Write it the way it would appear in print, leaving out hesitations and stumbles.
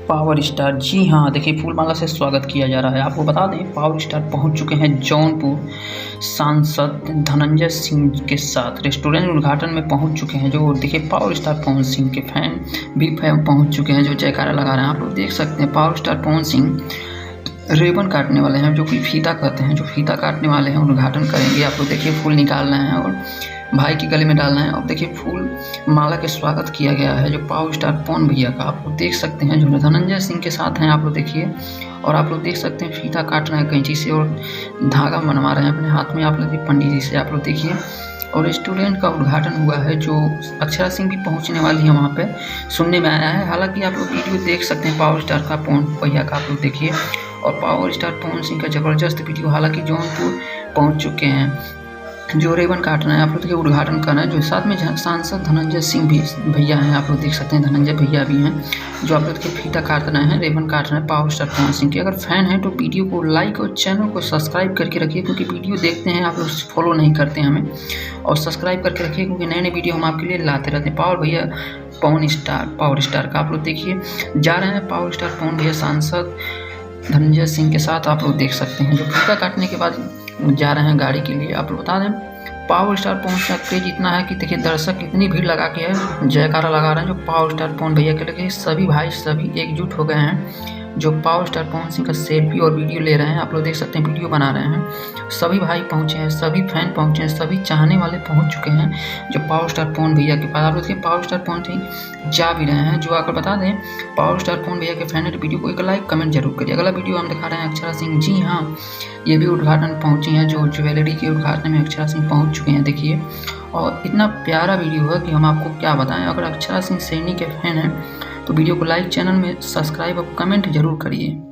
Power star, जी हाँ, देखिए फूलमाला से स्वागत किया जा रहा है। आपको बता दें पावर स्टार पहुंच चुके हैं जौनपुर सांसद धनंजय सिंह के साथ रेस्टोरेंट उद्घाटन में पहुंच चुके हैं। जो देखिए पावर स्टार पवन सिंह के फैन भी पहुंच चुके हैं, जो जयकारा लगा रहे हैं। आप लोग देख सकते हैं power star Pawan Singh ribbon काटने वाले हैं, जो कि फीता कहते हैं, जो फीता काटने वाले हैं, उद्घाटन करेंगे। आप लोग देखिए फूल निकाल रहे हैं और भाई के गले में डालना है। और देखिए फूल माला के स्वागत किया गया है जो पावर स्टार पवन भैया का। आप लोग देख सकते हैं जो धनंजय सिंह के साथ हैं। आप लोग देखिए, और आप लोग देख सकते हैं फीता काट रहे हैं कैंची से और धागा बनवा रहे हैं अपने हाथ में। आप लोग पंडित जी से आप लोग देखिए, और रेस्टोरेंट का उद्घाटन हुआ है जो अक्षरा सिंह भी पहुंचने वाली है वहां पे, सुनने में आया है। हालांकि आप लोग वीडियो देख सकते हैं पावर स्टार का पवन भैया का, आप लोग देखिए, और पावर स्टार पवन सिंह का ज़बरदस्त वीडियो। हालांकि जौनपुर पहुंच चुके हैं, जो रेबन काट रहे हैं। आप लोग देखिए उद्घाटन कर रहे हैं, जो साथ में सांसद धनंजय सिंह भी भैया हैं। आप लोग देख सकते हैं धनंजय भैया भी हैं, जो आप लोग के फीता काट रहे हैं, रेबन काट रहे हैं पावर स्टार पवन सिंह के। अगर फैन हैं तो वीडियो को लाइक और चैनल को सब्सक्राइब करके रखिए, क्योंकि वीडियो देखते हैं आप लोग फॉलो नहीं करते हमें, और सब्सक्राइब करके रखिए क्योंकि नए नए वीडियो हम आपके लिए लाते रहते हैं। पावर स्टार का आप लोग देखिए जा रहे हैं पावर स्टार पवन भैया सांसद धनंजय सिंह के साथ। आप लोग देख सकते हैं जो फीता काटने के बाद जा रहे हैं गाड़ी के लिए। आप लोग बता दें पावर स्टार पवन का क्रेज इतना है कि देखिए दर्शक इतनी भीड़ लगा के है जयकारा लगा रहे हैं जो पावर स्टार पवन भैया के लगे। सभी भाई सभी एकजुट हो गए हैं, जो पावर स्टार पवन सिंह का सेल्फी और वीडियो ले रहे हैं। आप लोग देख सकते हैं वीडियो बना रहे हैं। सभी भाई पहुंचे हैं, सभी फैन पहुंचे हैं, सभी चाहने वाले पहुंच चुके हैं जो पावर स्टार पवन भैया के पास। आप लोग देखिए पावर स्टार पवन सिंह जा भी रहे हैं। जो आकर बता दें पावर स्टार पवन भैया के फैन है तो वीडियो को एक लाइक कमेंट जरूर करिए। अगला वीडियो हम दिखा रहे हैं अक्षरा सिंह, जी हाँ, ये भी उद्घाटन पहुंची हैं, जो ज्वेलरी के उद्घाटन में अक्षरा सिंह पहुंच चुके हैं। देखिए, और इतना प्यारा वीडियो है कि हम आपको क्या बताएं। अगर अक्षरा सिंह सैनी के फैन हैं तो वीडियो को लाइक, चैनल में सब्सक्राइब और कमेंट जरूर करिए।